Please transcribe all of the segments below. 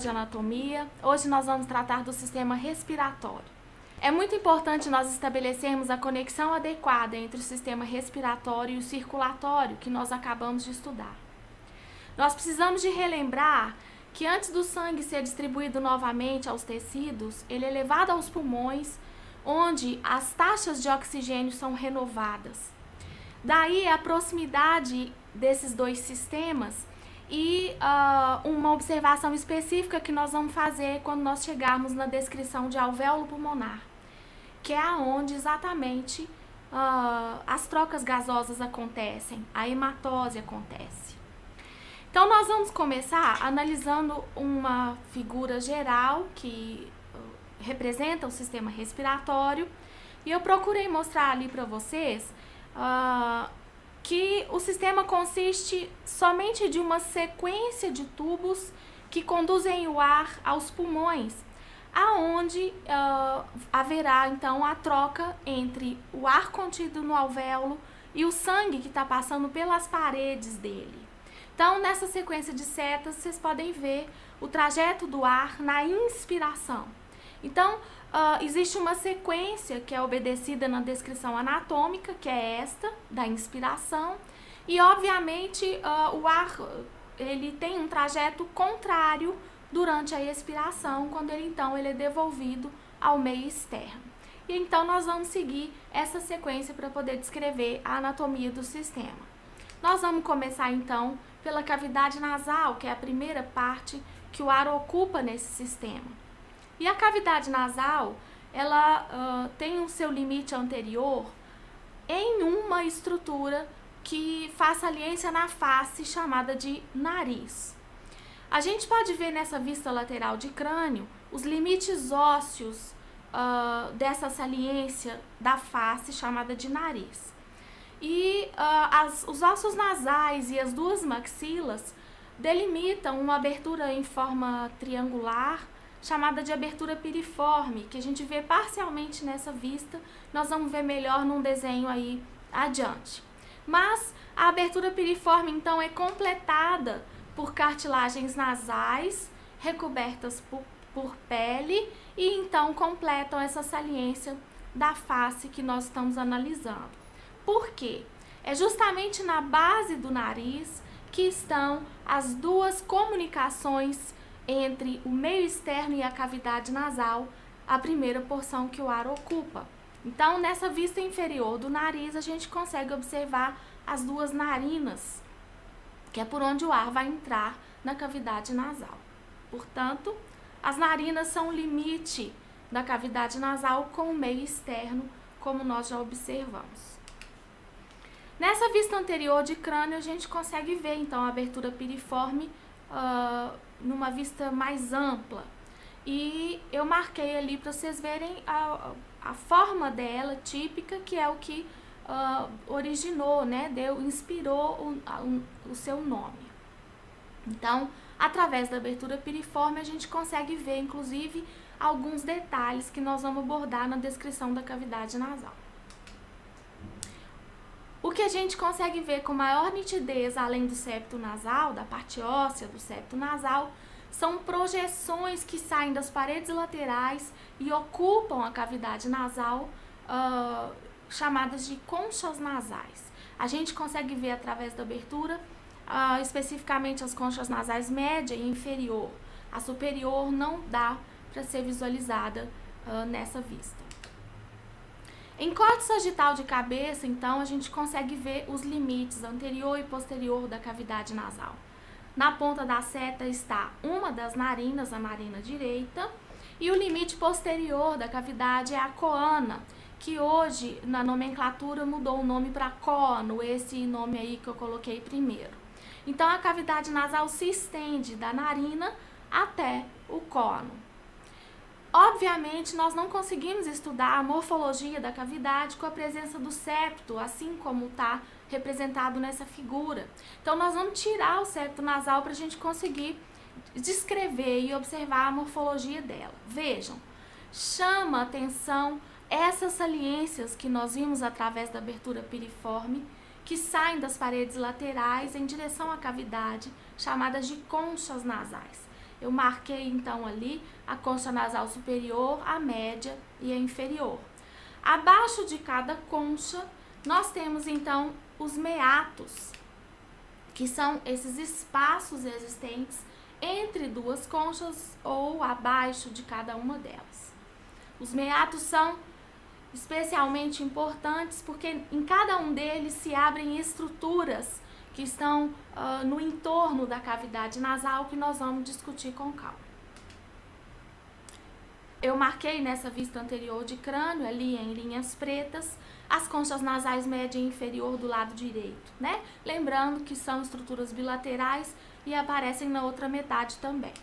de anatomia. Hoje nós vamos tratar do sistema respiratório. É muito importante nós estabelecermos a conexão adequada entre o sistema respiratório e o circulatório, que nós acabamos de estudar. Nós precisamos de relembrar que antes do sangue ser distribuído novamente aos tecidos, ele é levado aos pulmões, onde as taxas de oxigênio são renovadas. Daí a proximidade desses dois sistemas e uma observação específica que nós vamos fazer quando nós chegarmos na descrição de alvéolo pulmonar, que é onde exatamente as trocas gasosas acontecem, a hematose acontece. Então, nós vamos começar analisando uma figura geral que representa o sistema respiratório, e eu procurei mostrar ali para vocês que o sistema consiste somente de uma sequência de tubos que conduzem o ar aos pulmões, aonde haverá então a troca entre o ar contido no alvéolo e o sangue que está passando pelas paredes dele. Então, nessa sequência de setas, vocês podem ver o trajeto do ar na inspiração. Então, existe uma sequência que é obedecida na descrição anatômica, que é esta, da inspiração, e obviamente o ar ele tem um trajeto contrário durante a expiração, quando ele é devolvido ao meio externo. E então nós vamos seguir essa sequência para poder descrever a anatomia do sistema. Nós vamos começar então pela cavidade nasal, que é a primeira parte que o ar ocupa nesse sistema. E a cavidade nasal, ela tem o seu limite anterior em uma estrutura que faz saliência na face, chamada de nariz. A gente pode ver nessa vista lateral de crânio os limites ósseos dessa saliência da face, chamada de nariz. E os ossos nasais e as duas maxilas delimitam uma abertura em forma triangular, chamada de abertura piriforme, que a gente vê parcialmente nessa vista. Nós vamos ver melhor num desenho aí adiante. Mas a abertura piriforme, então, é completada por cartilagens nasais, recobertas por pele, e então completam essa saliência da face que nós estamos analisando. Por quê? É justamente na base do nariz que estão as duas comunicações entre o meio externo e a cavidade nasal, a primeira porção que o ar ocupa. Então, nessa vista inferior do nariz, a gente consegue observar as duas narinas, que é por onde o ar vai entrar na cavidade nasal. Portanto, as narinas são o limite da cavidade nasal com o meio externo, como nós já observamos. Nessa vista anterior de crânio, a gente consegue ver, então, a abertura piriforme numa vista mais ampla. E eu marquei ali para vocês verem a forma dela, típica, que é o que originou, né, inspirou o seu nome. Então, através da abertura piriforme, a gente consegue ver, inclusive, alguns detalhes que nós vamos abordar na descrição da cavidade nasal. O que a gente consegue ver com maior nitidez, além do septo nasal, da parte óssea do septo nasal, são projeções que saem das paredes laterais e ocupam a cavidade nasal, chamadas de conchas nasais. A gente consegue ver através da abertura, especificamente as conchas nasais média e inferior. A superior não dá para ser visualizada nessa vista. Em corte sagital de cabeça, então, a gente consegue ver os limites anterior e posterior da cavidade nasal. Na ponta da seta está uma das narinas, a narina direita, e o limite posterior da cavidade é a coana, que hoje, na nomenclatura, mudou o nome para cóano, esse nome aí que eu coloquei primeiro. Então, a cavidade nasal se estende da narina até o cóano. Obviamente, nós não conseguimos estudar a morfologia da cavidade com a presença do septo, assim como está representado nessa figura. Então, nós vamos tirar o septo nasal para a gente conseguir descrever e observar a morfologia dela. Vejam, chama atenção essas saliências que nós vimos através da abertura piriforme, que saem das paredes laterais em direção à cavidade, chamadas de conchas nasais. eu marquei então ali a concha nasal superior, a média e a inferior. Abaixo de cada concha, nós temos então os meatos, que são esses espaços existentes entre duas conchas ou abaixo de cada uma delas. Os meatos são especialmente importantes porque em cada um deles se abrem estruturas que estão no entorno da cavidade nasal, que nós vamos discutir com calma. Eu marquei nessa vista anterior de crânio, ali em linhas pretas, as conchas nasais média e inferior do lado direito, né? Lembrando que são estruturas bilaterais e aparecem na outra metade também.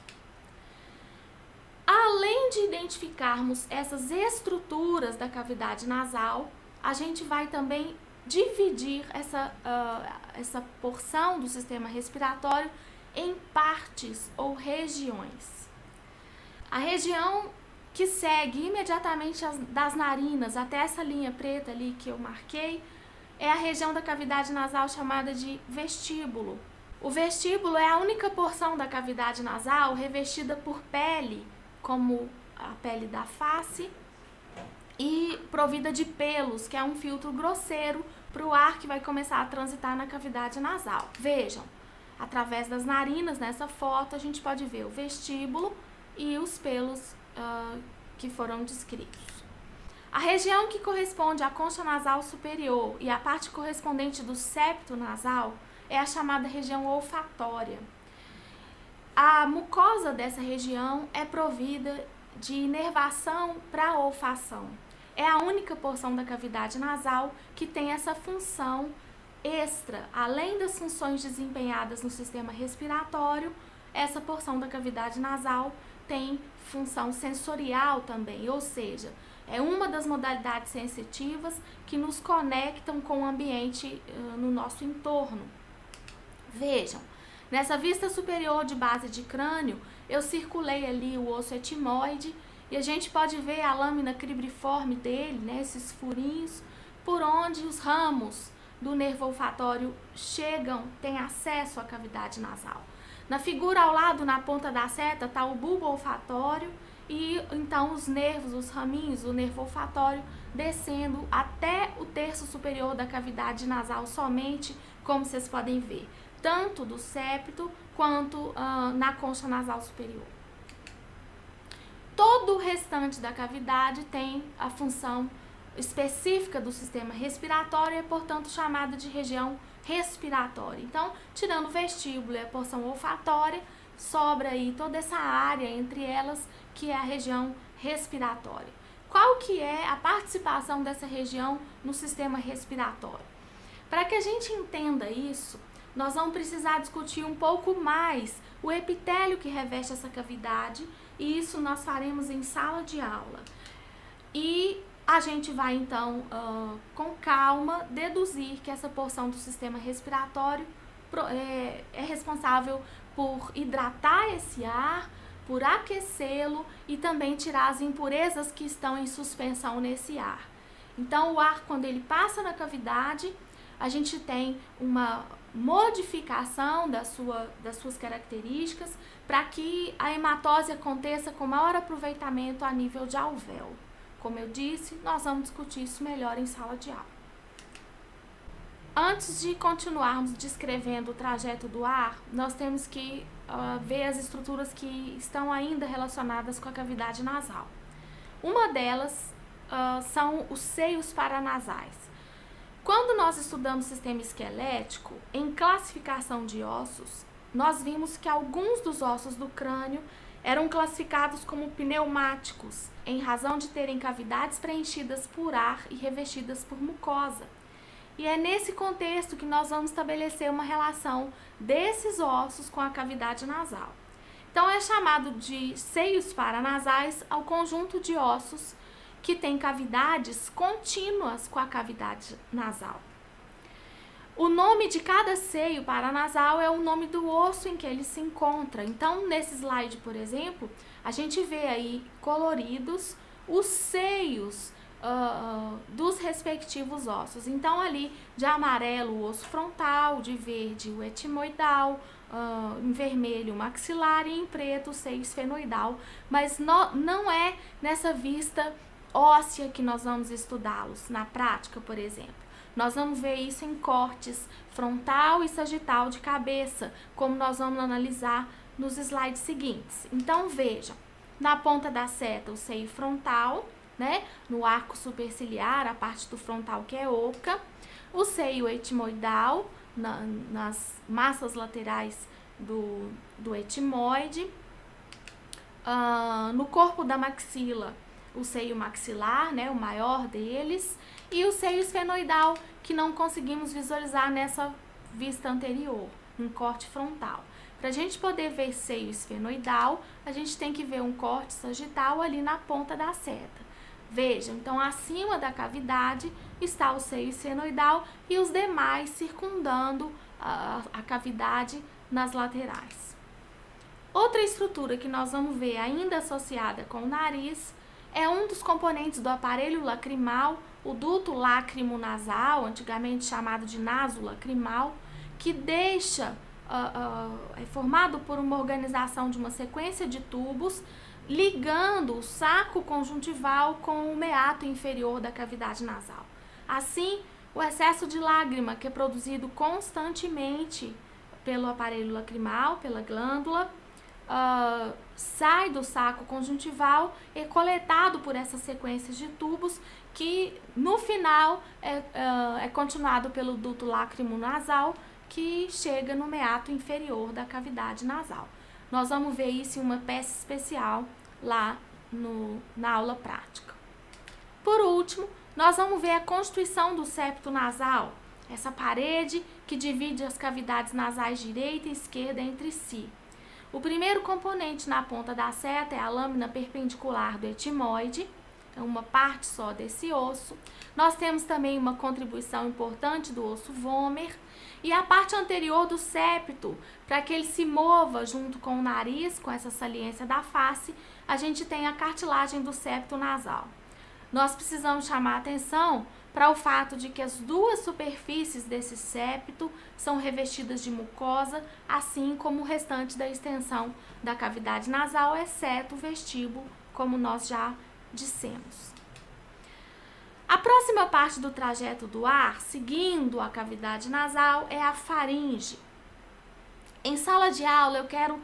Além de identificarmos essas estruturas da cavidade nasal, a gente vai também dividir essa porção do sistema respiratório em partes ou regiões. A região que segue imediatamente das narinas até essa linha preta ali que eu marquei é a região da cavidade nasal chamada de vestíbulo. O vestíbulo é a única porção da cavidade nasal revestida por pele, como a pele da face, e provida de pelos, que é um filtro grosseiro para o ar que vai começar a transitar na cavidade nasal. Vejam, através das narinas, nessa foto, a gente pode ver o vestíbulo e os pelos que foram descritos. A região que corresponde à concha nasal superior e a parte correspondente do septo nasal é a chamada região olfatória. A mucosa dessa região é provida de inervação para a olfação. É a única porção da cavidade nasal que tem essa função extra. Além das funções desempenhadas no sistema respiratório, essa porção da cavidade nasal tem função sensorial também, ou seja, é uma das modalidades sensitivas que nos conectam com o ambiente no nosso entorno. Vejam, nessa vista superior de base de crânio, eu circulei ali o osso etimoide e a gente pode ver a lâmina cribriforme dele, né, esses furinhos, por onde os ramos do nervo olfatório chegam, têm acesso à cavidade nasal. Na figura ao lado, na ponta da seta, está o bulbo olfatório e então os nervos, os raminhos do nervo olfatório descendo até o terço superior da cavidade nasal somente, como vocês podem ver, tanto do septo quanto na concha nasal superior. Todo o restante da cavidade tem a função específica do sistema respiratório e é, portanto, chamada de região respiratória. Então, tirando o vestíbulo e a porção olfatória, sobra aí toda essa área entre elas, que é a região respiratória. Qual que é a participação dessa região no sistema respiratório? Para que a gente entenda isso, nós vamos precisar discutir um pouco mais o epitélio que reveste essa cavidade, e isso nós faremos em sala de aula. E a gente vai então, com calma, deduzir que essa porção do sistema respiratório é responsável por hidratar esse ar, por aquecê-lo e também tirar as impurezas que estão em suspensão nesse ar. Então, o ar, quando ele passa na cavidade, a gente tem uma modificação das suas características para que a hematose aconteça com maior aproveitamento a nível de alvéolo. Como eu disse, nós vamos discutir isso melhor em sala de aula. Antes de continuarmos descrevendo o trajeto do ar, nós temos que ver as estruturas que estão ainda relacionadas com a cavidade nasal. Uma delas são os seios paranasais. Quando nós estudamos sistema esquelético, em classificação de ossos, nós vimos que alguns dos ossos do crânio eram classificados como pneumáticos, em razão de terem cavidades preenchidas por ar e revestidas por mucosa. E é nesse contexto que nós vamos estabelecer uma relação desses ossos com a cavidade nasal. Então, é chamado de seios paranasais ao conjunto de ossos que tem cavidades contínuas com a cavidade nasal. O nome de cada seio paranasal é o nome do osso em que ele se encontra. Então, nesse slide, por exemplo, a gente vê aí coloridos os seios dos respectivos ossos. Então, ali de amarelo o osso frontal, de verde o etimoidal, em vermelho o maxilar e em preto o seio esfenoidal, mas não é nessa vista óssea que nós vamos estudá-los na prática, por exemplo. Nós vamos ver isso em cortes frontal e sagital de cabeça, como nós vamos analisar nos slides seguintes. Então, vejam, na ponta da seta o seio frontal, né, no arco superciliar, a parte do frontal que é oca, o seio etimoidal, nas massas laterais do etimoide, no corpo da maxila, o seio maxilar, né, o maior deles, e o seio esfenoidal, que não conseguimos visualizar nessa vista anterior, em corte frontal. Para a gente poder ver seio esfenoidal, a gente tem que ver um corte sagital ali na ponta da seta. Vejam, então acima da cavidade está o seio esfenoidal e os demais circundando a cavidade nas laterais. Outra estrutura que nós vamos ver ainda associada com o nariz é um dos componentes do aparelho lacrimal, o duto lácrimo-nasal, antigamente chamado de naso lacrimal, que é formado por uma organização de uma sequência de tubos ligando o saco conjuntival com o meato inferior da cavidade nasal. Assim, o excesso de lágrima, que é produzido constantemente pelo aparelho lacrimal, pela glândula, sai do saco conjuntival, é coletado por essas sequências de tubos que no final é continuado pelo duto lácrimo-nasal, que chega no meato inferior da cavidade nasal. Nós vamos ver isso em uma peça especial lá na aula prática. Por último, nós vamos ver a constituição do septo nasal, essa parede que divide as cavidades nasais direita e esquerda entre si. O primeiro componente na ponta da seta é a lâmina perpendicular do etimoide, é uma parte só desse osso. Nós temos também uma contribuição importante do osso vômer e a parte anterior do septo, para que ele se mova junto com o nariz, com essa saliência da face, a gente tem a cartilagem do septo nasal. Nós precisamos chamar a atenção para o fato de que as duas superfícies desse septo são revestidas de mucosa, assim como o restante da extensão da cavidade nasal, exceto o vestíbulo, como nós já dissemos. A próxima parte do trajeto do ar, seguindo a cavidade nasal, é a faringe. Em sala de aula, eu quero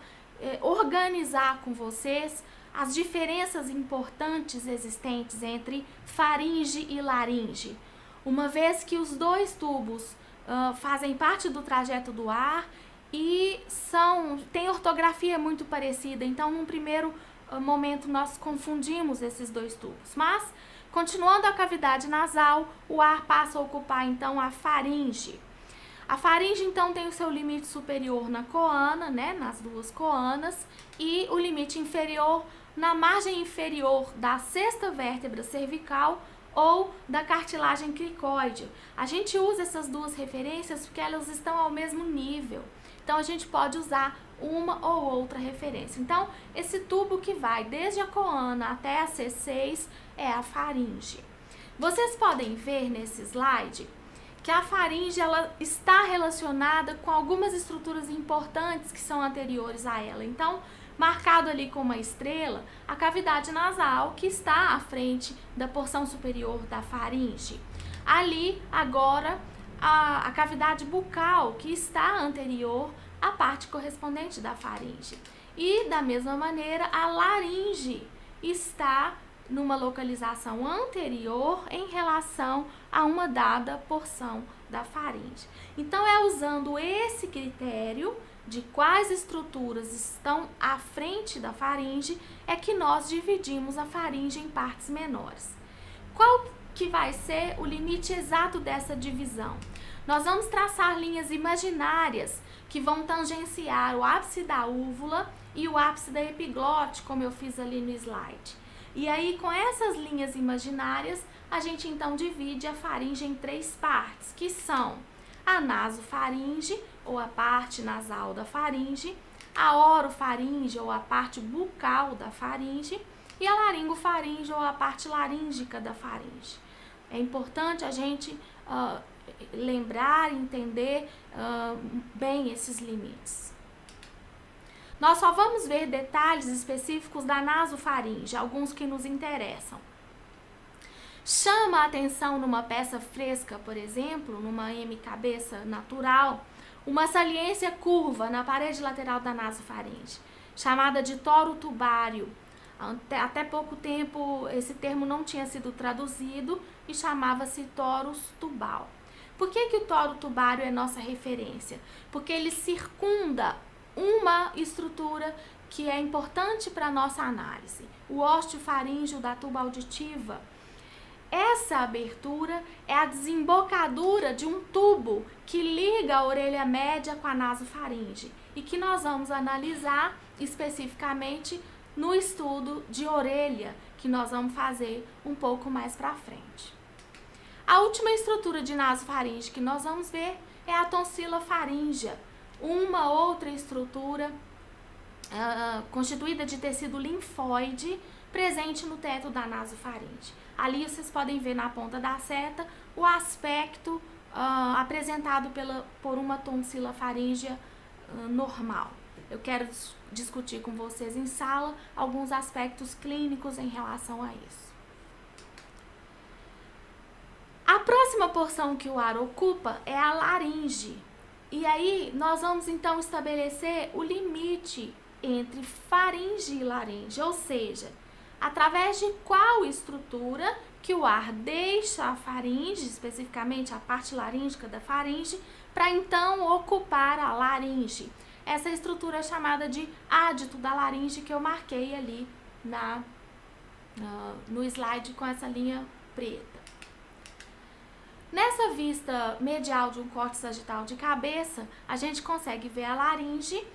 organizar com vocês as diferenças importantes existentes entre faringe e laringe, uma vez que os dois tubos fazem parte do trajeto do ar e têm ortografia muito parecida, então num primeiro momento nós confundimos esses dois tubos, mas continuando a cavidade nasal, o ar passa a ocupar então a faringe. A faringe então tem o seu limite superior na coana, né, nas duas coanas, e o limite inferior na margem inferior da sexta vértebra cervical ou da cartilagem cricoide. A gente usa essas duas referências porque elas estão ao mesmo nível. Então, a gente pode usar uma ou outra referência. Então, esse tubo que vai desde a coana até a C6 é a faringe. Vocês podem ver nesse slide que a faringe ela está relacionada com algumas estruturas importantes que são anteriores a ela. Então, marcado ali com uma estrela, a cavidade nasal, que está à frente da porção superior da faringe. Ali, agora, a cavidade bucal, que está anterior à parte correspondente da faringe. E, da mesma maneira, a laringe está numa localização anterior em relação a uma dada porção da faringe. Então, é usando esse critério de quais estruturas estão à frente da faringe é que nós dividimos a faringe em partes menores. Qual que vai ser o limite exato dessa divisão? Nós vamos traçar linhas imaginárias que vão tangenciar o ápice da úvula e o ápice da epiglote, como eu fiz ali no slide. E aí, com essas linhas imaginárias, a gente então divide a faringe em três partes, que são a nasofaringe, ou a parte nasal da faringe, a orofaringe, ou a parte bucal da faringe, e a laringofaringe, ou a parte laríngica da faringe. É importante a gente lembrar e entender bem esses limites. Nós só vamos ver detalhes específicos da nasofaringe, alguns que nos interessam. Chama a atenção numa peça fresca, por exemplo, numa hemicabeça natural, uma saliência curva na parede lateral da nasofaringe, chamada de toro tubário. Até pouco tempo esse termo não tinha sido traduzido e chamava-se torus tubal. Por que o toro tubário é nossa referência? Porque ele circunda uma estrutura que é importante para a nossa análise, o ósteo faríngeo da tuba auditiva. Essa abertura é a desembocadura de um tubo que liga a orelha média com a nasofaringe e que nós vamos analisar especificamente no estudo de orelha, que nós vamos fazer um pouco mais para frente. A última estrutura de nasofaringe que nós vamos ver é a tonsila faríngea, uma outra estrutura constituída de tecido linfóide presente no teto da nasofaringe. Ali vocês podem ver na ponta da seta o aspecto apresentado por uma tonsila faríngea normal. Eu quero discutir com vocês em sala alguns aspectos clínicos em relação a isso. A próxima porção que o ar ocupa é a laringe. E aí nós vamos então estabelecer o limite entre faringe e laringe, ou seja, através de qual estrutura que o ar deixa a faringe, especificamente a parte laríngica da faringe, para então ocupar a laringe. Essa estrutura é chamada de ádito da laringe, que eu marquei ali no slide com essa linha preta. Nessa vista medial de um corte sagital de cabeça, a gente consegue ver a laringe,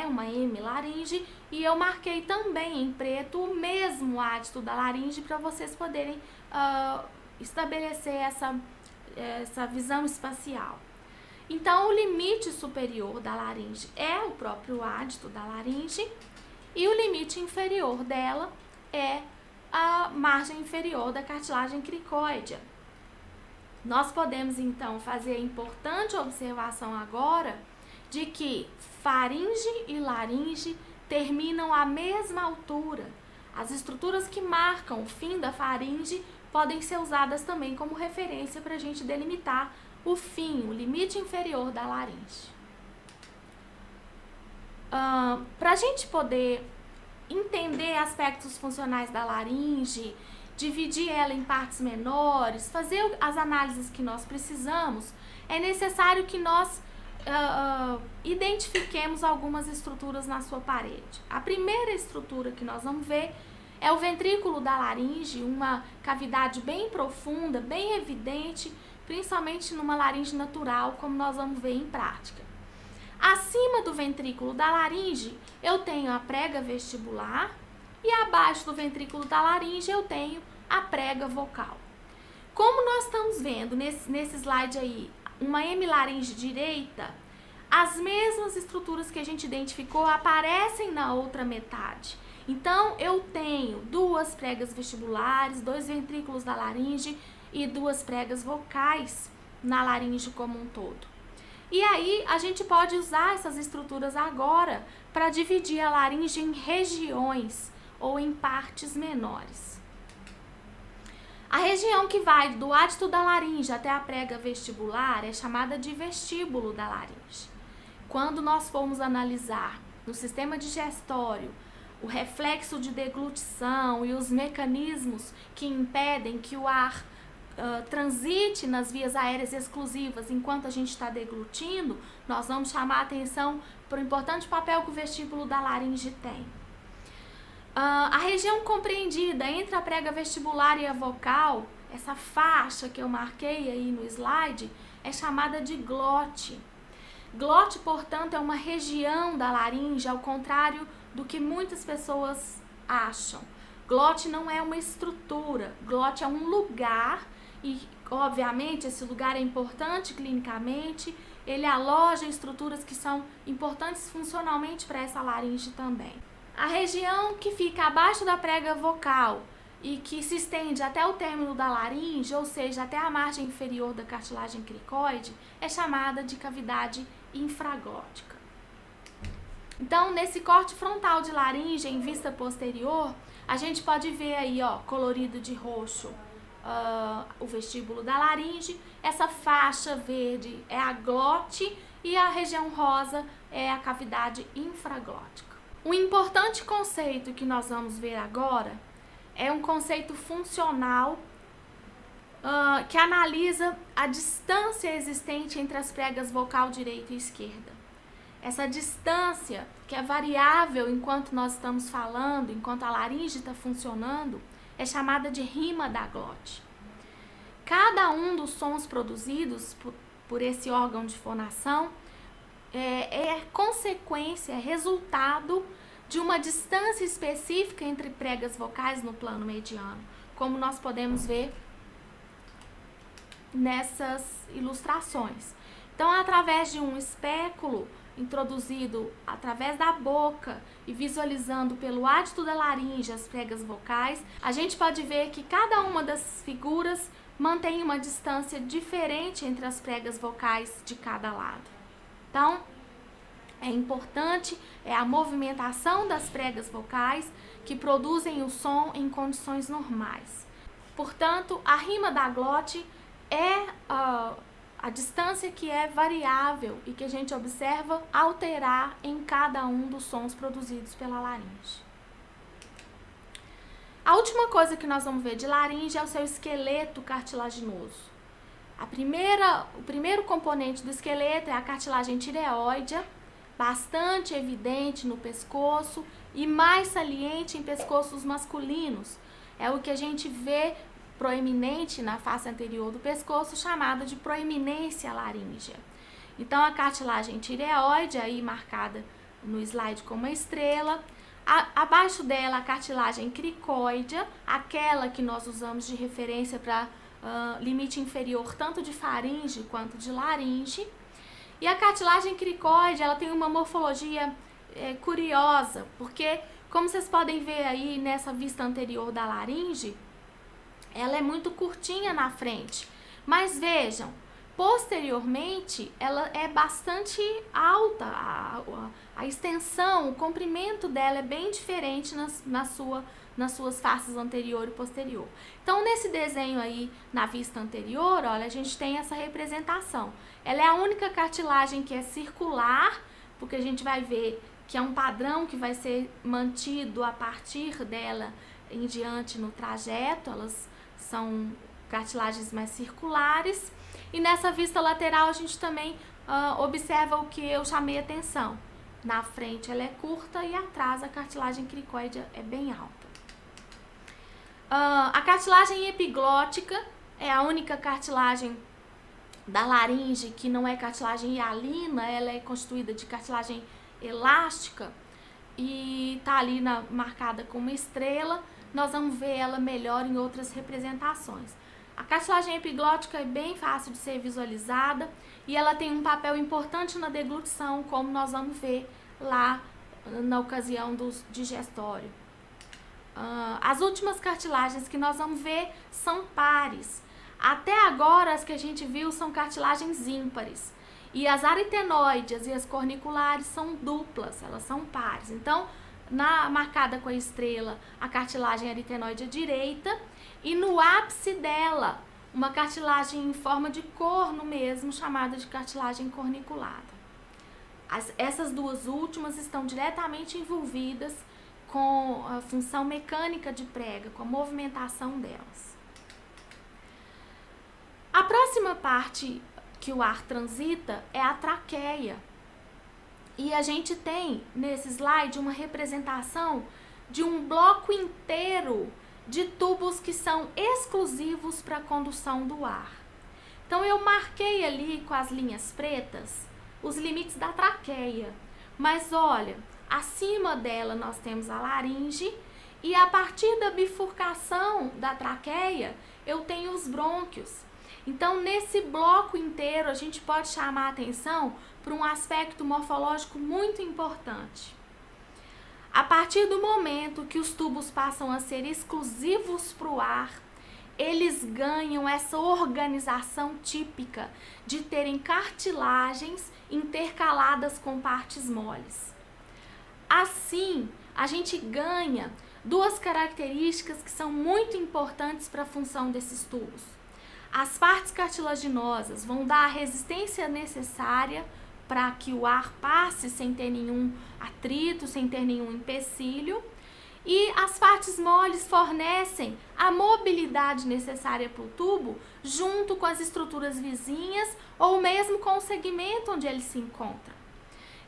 uma hemilaringe, e eu marquei também em preto o mesmo ádito da laringe para vocês poderem estabelecer essa visão espacial. Então, o limite superior da laringe é o próprio ádito da laringe e o limite inferior dela é a margem inferior da cartilagem cricóidea. Nós podemos, então, fazer a importante observação agora de que faringe e laringe terminam à mesma altura. As estruturas que marcam o fim da faringe podem ser usadas também como referência para a gente delimitar o fim, o limite inferior da laringe. Para a gente poder entender aspectos funcionais da laringe, dividir ela em partes menores, fazer as análises que nós precisamos, é necessário que nós identifiquemos algumas estruturas na sua parede. A primeira estrutura que nós vamos ver é o ventrículo da laringe, uma cavidade bem profunda, bem evidente, principalmente numa laringe natural, como nós vamos ver em prática. Acima do ventrículo da laringe, eu tenho a prega vestibular e abaixo do ventrículo da laringe eu tenho a prega vocal. Como nós estamos vendo nesse slide aí, uma hemilaringe direita, as mesmas estruturas que a gente identificou aparecem na outra metade. Então, eu tenho duas pregas vestibulares, dois ventrículos da laringe e duas pregas vocais na laringe como um todo. E aí, a gente pode usar essas estruturas agora para dividir a laringe em regiões ou em partes menores. A região que vai do ádito da laringe até a prega vestibular é chamada de vestíbulo da laringe. Quando nós formos analisar no sistema digestório o reflexo de deglutição e os mecanismos que impedem que o ar transite nas vias aéreas exclusivas enquanto a gente está deglutindo, nós vamos chamar a atenção para o importante papel que o vestíbulo da laringe tem. A região compreendida entre a prega vestibular e a vocal, essa faixa que eu marquei aí no slide, é chamada de glote. Glote, portanto, é uma região da laringe, ao contrário do que muitas pessoas acham. Glote não é uma estrutura, glote é um lugar e, obviamente, esse lugar é importante clinicamente, ele aloja estruturas que são importantes funcionalmente para essa laringe também. A região que fica abaixo da prega vocal e que se estende até o término da laringe, ou seja, até a margem inferior da cartilagem cricoide, é chamada de cavidade infraglótica. Então, nesse corte frontal de laringe em vista posterior, a gente pode ver aí, ó, colorido de roxo, o vestíbulo da laringe. Essa faixa verde é a glote e a região rosa é a cavidade infraglótica. Um importante conceito que nós vamos ver agora é um conceito funcional que analisa a distância existente entre as pregas vocal direita e esquerda. Essa distância, que é variável enquanto nós estamos falando, enquanto a laringe está funcionando, é chamada de rima da glote. Cada um dos sons produzidos por esse órgão de fonação é consequência, é resultado de uma distância específica entre pregas vocais no plano mediano, como nós podemos ver nessas ilustrações. Então, através de um espéculo introduzido através da boca e visualizando pelo ádito da laringe as pregas vocais, a gente pode ver que cada uma das figuras mantém uma distância diferente entre as pregas vocais de cada lado. Então, é importante a movimentação das pregas vocais que produzem o som em condições normais. Portanto, a rima da glote é a distância que é variável e que a gente observa alterar em cada um dos sons produzidos pela laringe. A última coisa que nós vamos ver de laringe é o seu esqueleto cartilaginoso. O primeiro componente do esqueleto é a cartilagem tireoidea, bastante evidente no pescoço e mais saliente em pescoços masculinos. É o que a gente vê proeminente na face anterior do pescoço, chamada de proeminência laríngea. Então, a cartilagem tireoide, aí marcada no slide com uma estrela. Abaixo dela, a cartilagem cricoidea, aquela que nós usamos de referência para limite inferior tanto de faringe quanto de laringe. E a cartilagem cricoide, ela tem uma morfologia curiosa, porque, como vocês podem ver aí nessa vista anterior da laringe, ela é muito curtinha na frente, mas vejam, posteriormente ela é bastante alta, a extensão, o comprimento dela é bem diferente nas suas faces anterior e posterior. Então, nesse desenho aí, na vista anterior, olha, a gente tem essa representação. Ela é a única cartilagem que é circular, porque a gente vai ver que é um padrão que vai ser mantido a partir dela em diante no trajeto. Elas são cartilagens mais circulares. E nessa vista lateral a gente também observa o que eu chamei atenção. Na frente ela é curta e atrás a cartilagem cricoide é bem alta. A cartilagem epiglótica é a única cartilagem da laringe que não é cartilagem hialina, ela é constituída de cartilagem elástica e está ali marcada com uma estrela. Nós vamos ver ela melhor em outras representações. A cartilagem epiglótica é bem fácil de ser visualizada e ela tem um papel importante na deglutição, como nós vamos ver lá na ocasião do digestório. As últimas cartilagens que nós vamos ver são pares. Até agora, as que a gente viu são cartilagens ímpares. E as aritenoides e as corniculares são duplas, elas são pares. Então, marcada com a estrela, a cartilagem aritenoide direita, e no ápice dela, uma cartilagem em forma de corno mesmo, chamada de cartilagem corniculada. Essas duas últimas estão diretamente envolvidas com a função mecânica de prega, com a movimentação delas. A próxima parte que o ar transita é a traqueia. E a gente tem nesse slide uma representação de um bloco inteiro de tubos que são exclusivos para a condução do ar. Então eu marquei ali com as linhas pretas os limites da traqueia. Mas olha, acima dela nós temos a laringe e a partir da bifurcação da traqueia eu tenho os brônquios. Então, nesse bloco inteiro, a gente pode chamar a atenção para um aspecto morfológico muito importante. A partir do momento que os tubos passam a ser exclusivos para o ar, eles ganham essa organização típica de terem cartilagens intercaladas com partes moles. Assim, a gente ganha duas características que são muito importantes para a função desses tubos. As partes cartilaginosas vão dar a resistência necessária para que o ar passe sem ter nenhum atrito, sem ter nenhum empecilho. E as partes moles fornecem a mobilidade necessária para o tubo junto com as estruturas vizinhas ou mesmo com o segmento onde ele se encontra.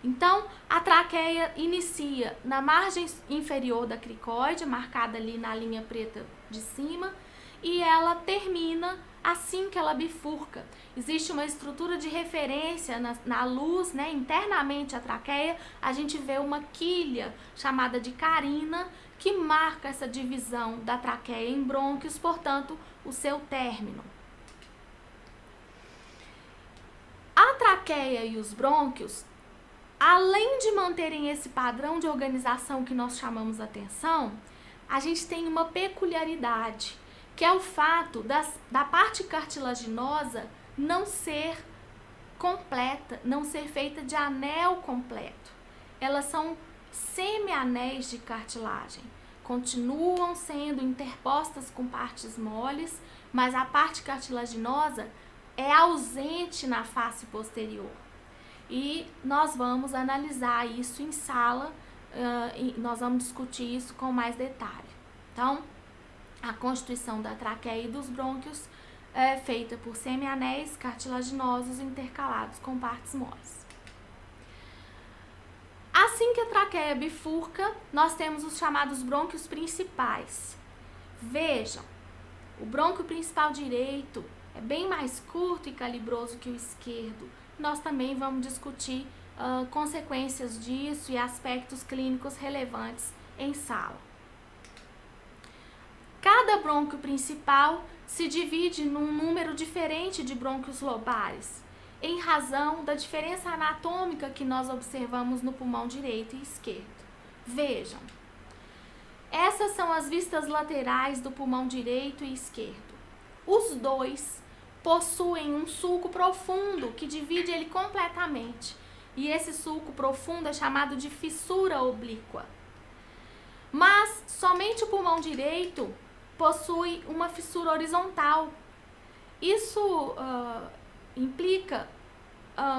Então, a traqueia inicia na margem inferior da cricoide, marcada ali na linha preta de cima, e ela termina assim que ela bifurca. Existe uma estrutura de referência na luz, né? Internamente à traqueia, a gente vê uma quilha chamada de carina, que marca essa divisão da traqueia em brônquios, portanto, o seu término. A traqueia e os brônquios, além de manterem esse padrão de organização que nós chamamos atenção, a gente tem uma peculiaridade, que é o fato da parte cartilaginosa não ser completa, não ser feita de anel completo. Elas são semi-anéis de cartilagem, continuam sendo interpostas com partes moles, mas a parte cartilaginosa é ausente na face posterior. E nós vamos analisar isso em sala, nós vamos discutir isso com mais detalhe. Então, a constituição da traqueia e dos brônquios é feita por semi-anéis cartilaginosos intercalados com partes moles. Assim que a traqueia bifurca, nós temos os chamados brônquios principais. Vejam, o brônquio principal direito é bem mais curto e calibroso que o esquerdo. Nós também vamos discutir consequências disso e aspectos clínicos relevantes em sala. Cada brônquio principal se divide num número diferente de brônquios lobares, em razão da diferença anatômica que nós observamos no pulmão direito e esquerdo. Vejam, essas são as vistas laterais do pulmão direito e esquerdo. Os dois possuem um sulco profundo que divide ele completamente, e esse sulco profundo é chamado de fissura oblíqua. Mas somente o pulmão direito possui uma fissura horizontal. Isso implica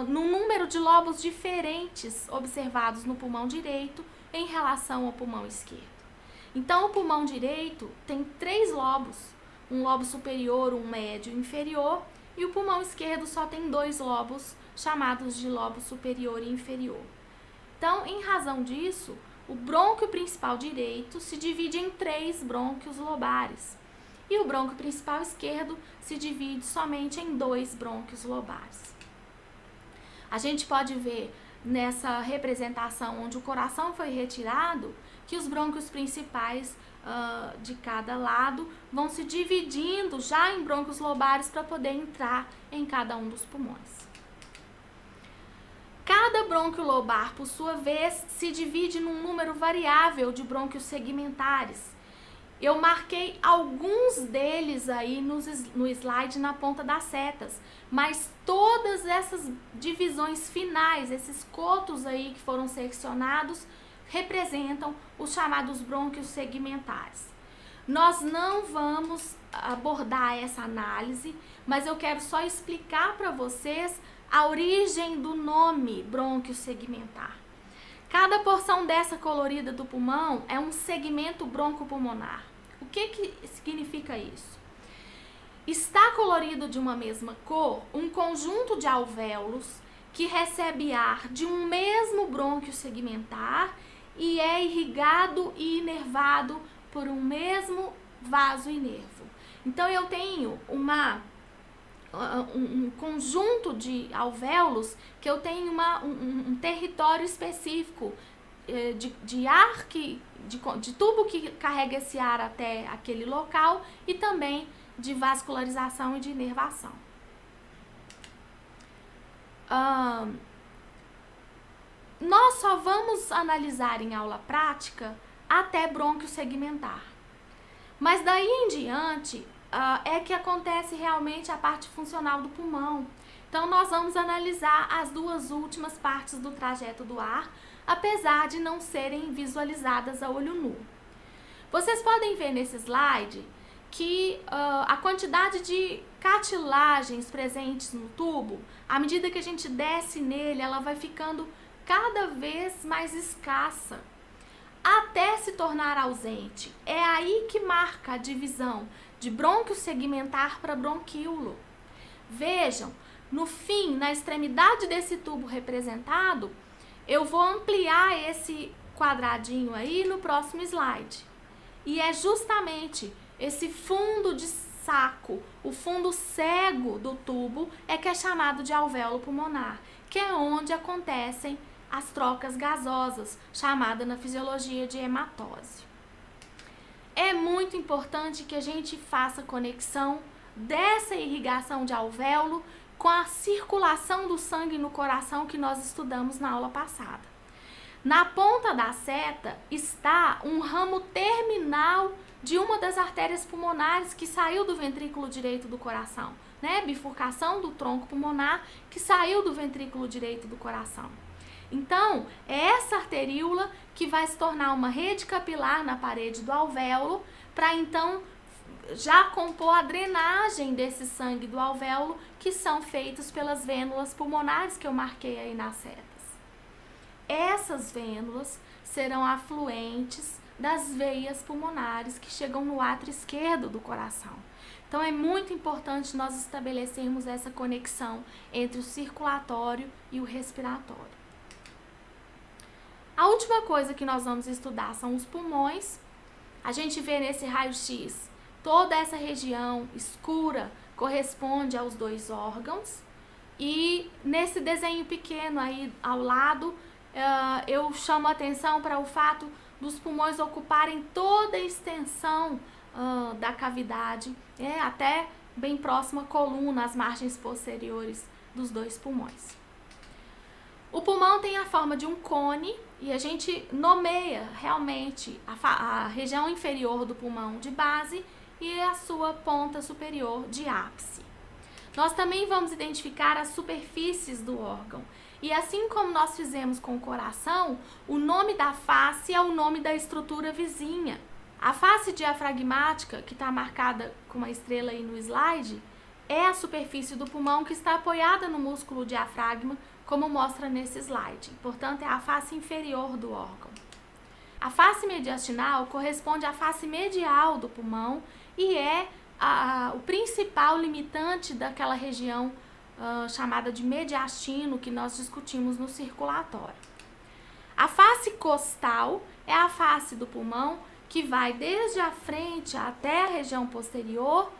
no número de lobos diferentes observados no pulmão direito em relação ao pulmão esquerdo. Então, o pulmão direito tem 3 lobos, um lobo superior, um médio e um inferior, e o pulmão esquerdo só tem 2 lobos, chamados de lobo superior e inferior. Então, em razão disso, o brônquio principal direito se divide em 3 brônquios lobares, e o brônquio principal esquerdo se divide somente em 2 brônquios lobares. A gente pode ver nessa representação onde o coração foi retirado que os brônquios principais de cada lado vão se dividindo já em brônquios lobares para poder entrar em cada um dos pulmões. Cada brônquio lobar, por sua vez, se divide num número variável de brônquios segmentares. Eu marquei alguns deles aí no slide na ponta das setas, mas todas essas divisões finais, esses cotos aí que foram seccionados, representam os chamados brônquios segmentares. Nós não vamos abordar essa análise, mas eu quero só explicar para vocês a origem do nome brônquio segmentar. Cada porção dessa colorida do pulmão é um segmento broncopulmonar. O que significa isso? Está colorido de uma mesma cor um conjunto de alvéolos que recebe ar de um mesmo brônquio segmentar e é irrigado e inervado por um mesmo vaso e nervo. Então, eu tenho um conjunto de alvéolos que eu tenho um território específico de ar, de tubo que carrega esse ar até aquele local e também de vascularização e de inervação. Nós só vamos analisar em aula prática até brônquio segmentar. Mas daí em diante é que acontece realmente a parte funcional do pulmão. Então, nós vamos analisar as 2 últimas partes do trajeto do ar, apesar de não serem visualizadas a olho nu. Vocês podem ver nesse slide que a quantidade de cartilagens presentes no tubo, à medida que a gente desce nele, ela vai ficando cada vez mais escassa, até se tornar ausente. É aí que marca a divisão de brônquio segmentar para bronquíolo. Vejam, no fim, na extremidade desse tubo representado, eu vou ampliar esse quadradinho aí no próximo slide. E é justamente esse fundo de saco, o fundo cego do tubo, é que é chamado de alvéolo pulmonar, que é onde acontecem as trocas gasosas, chamada na fisiologia de hematose. É muito importante que a gente faça conexão dessa irrigação de alvéolo com a circulação do sangue no coração que nós estudamos na aula passada. Na ponta da seta está um ramo terminal de uma das artérias pulmonares que saiu do ventrículo direito do coração, né? Bifurcação do tronco pulmonar que saiu do ventrículo direito do coração. Então, é essa arteríola que vai se tornar uma rede capilar na parede do alvéolo para então já compor a drenagem desse sangue do alvéolo, que são feitos pelas vênulas pulmonares que eu marquei aí nas setas. Essas vênulas serão afluentes das veias pulmonares que chegam no átrio esquerdo do coração. Então é muito importante nós estabelecermos essa conexão entre o circulatório e o respiratório. A última coisa que nós vamos estudar são os pulmões. A gente vê nesse raio-x toda essa região escura corresponde aos dois órgãos. E nesse desenho pequeno aí ao lado, eu chamo a atenção para o fato dos pulmões ocuparem toda a extensão da cavidade, até bem próxima à coluna, as margens posteriores dos dois pulmões. O pulmão tem a forma de um cone e a gente nomeia realmente a região inferior do pulmão de base e a sua ponta superior de ápice. Nós também vamos identificar as superfícies do órgão. E assim como nós fizemos com o coração, o nome da face é o nome da estrutura vizinha. A face diafragmática, que está marcada com uma estrela aí no slide, é a superfície do pulmão que está apoiada no músculo diafragma, como mostra nesse slide. Portanto, é a face inferior do órgão. A face mediastinal corresponde à face medial do pulmão e é o principal limitante daquela região chamada de mediastino que nós discutimos no circulatório. A face costal é a face do pulmão que vai desde a frente até a região posterior,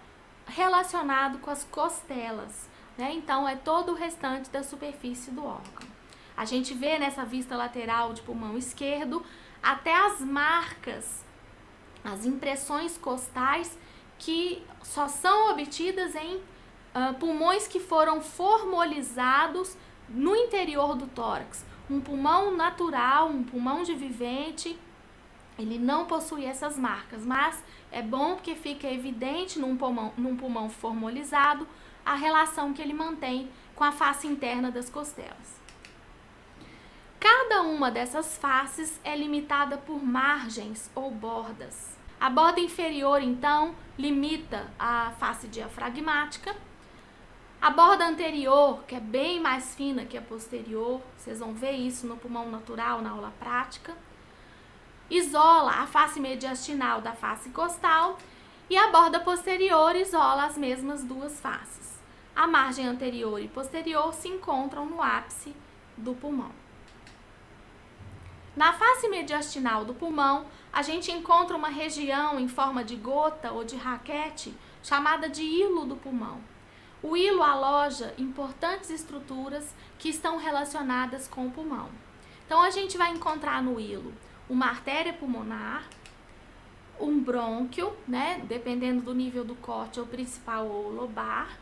relacionado com as costelas, né? Então é todo o restante da superfície do órgão. A gente vê nessa vista lateral de pulmão esquerdo até as marcas, as impressões costais que só são obtidas em pulmões que foram formolizados no interior do tórax. Um pulmão natural, um pulmão de vivente, ele não possui essas marcas, mas é bom porque fica evidente num pulmão formolizado a relação que ele mantém com a face interna das costelas. Cada uma dessas faces é limitada por margens ou bordas. A borda inferior, então, limita a face diafragmática. A borda anterior, que é bem mais fina que a posterior, vocês vão ver isso no pulmão natural, na aula prática, isola a face mediastinal da face costal e a borda posterior isola as mesmas duas faces. A margem anterior e posterior se encontram no ápice do pulmão. Na face mediastinal do pulmão, a gente encontra uma região em forma de gota ou de raquete chamada de hilo do pulmão. O hilo aloja importantes estruturas que estão relacionadas com o pulmão. Então, a gente vai encontrar no hilo uma artéria pulmonar, um brônquio, né, dependendo do nível do corte, ou principal ou lobar,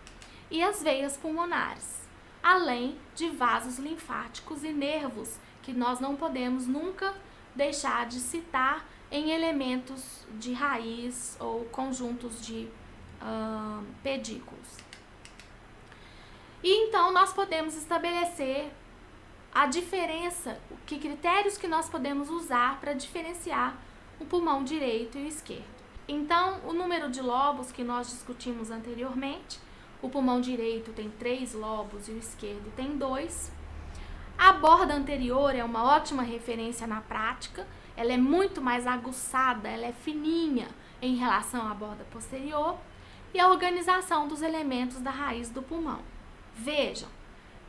e as veias pulmonares, além de vasos linfáticos e nervos, que nós não podemos nunca deixar de citar em elementos de raiz ou conjuntos de pedículos. E então nós podemos estabelecer a diferença, que critérios que nós podemos usar para diferenciar o pulmão direito e o esquerdo. Então, o número de lobos que nós discutimos anteriormente, o pulmão direito tem 3 lobos e o esquerdo tem 2. A borda anterior é uma ótima referência na prática, ela é muito mais aguçada, ela é fininha em relação à borda posterior, e a organização dos elementos da raiz do pulmão. Vejam,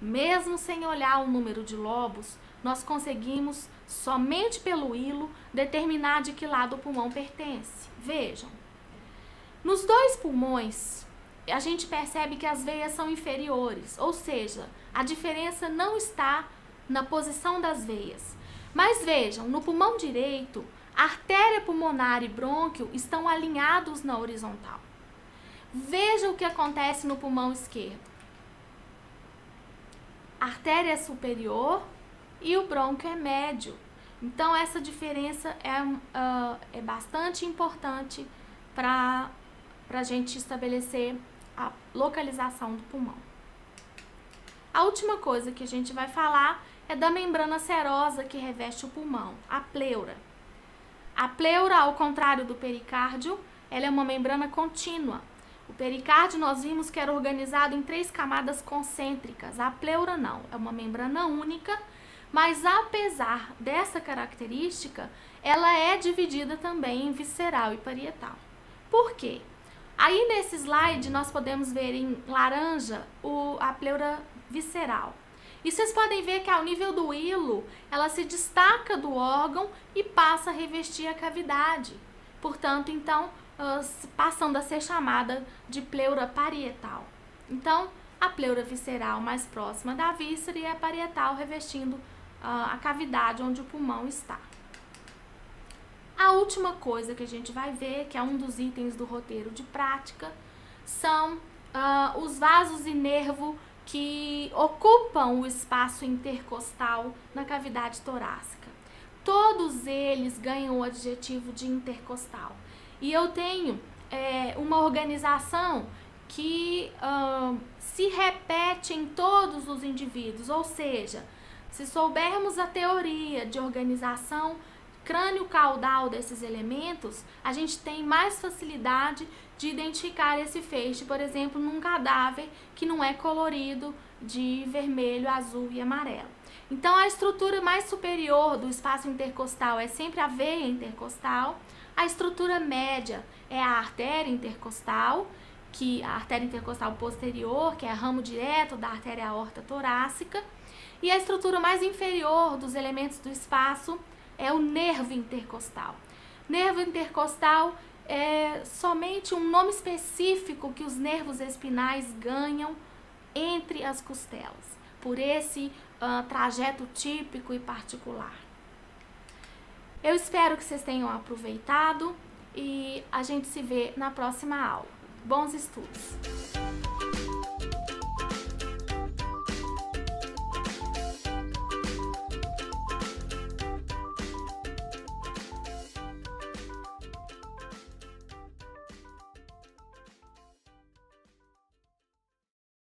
mesmo sem olhar o número de lobos, nós conseguimos, somente pelo hilo, determinar de que lado o pulmão pertence. Vejam, nos 2 pulmões, a gente percebe que as veias são inferiores, ou seja, a diferença não está na posição das veias. Mas vejam, no pulmão direito, a artéria pulmonar e brônquio estão alinhados na horizontal. Veja o que acontece no pulmão esquerdo. A artéria é superior e o brônquio é médio. Então, essa diferença é bastante importante para a gente estabelecer a localização do pulmão. A última coisa que a gente vai falar é da membrana serosa que reveste o pulmão, a pleura. A pleura, ao contrário do pericárdio, ela é uma membrana contínua. O pericárdio nós vimos que era organizado em 3 camadas concêntricas. A pleura não, é uma membrana única, mas apesar dessa característica, ela é dividida também em visceral e parietal. Por quê? Aí nesse slide nós podemos ver em laranja a pleura visceral. E vocês podem ver que ao nível do hilo, ela se destaca do órgão e passa a revestir a cavidade. Portanto, então, passando a ser chamada de pleura parietal. Então, a pleura visceral mais próxima da víscera e a parietal revestindo a cavidade onde o pulmão está. A última coisa que a gente vai ver, que é um dos itens do roteiro de prática, são os vasos e nervo que ocupam o espaço intercostal na cavidade torácica. Todos eles ganham o adjetivo de intercostal. E eu tenho uma organização que se repete em todos os indivíduos, ou seja, se soubermos a teoria de organização crânio-caudal desses elementos, a gente tem mais facilidade de identificar esse feixe, por exemplo, num cadáver que não é colorido de vermelho, azul e amarelo. Então, a estrutura mais superior do espaço intercostal é sempre a veia intercostal. A estrutura média é a artéria intercostal, a artéria intercostal posterior, que é ramo direto da artéria aorta torácica. E a estrutura mais inferior dos elementos do espaço é o nervo intercostal. Nervo intercostal é somente um nome específico que os nervos espinais ganham entre as costelas, por esse trajeto típico e particular. Eu espero que vocês tenham aproveitado e a gente se vê na próxima aula. Bons estudos!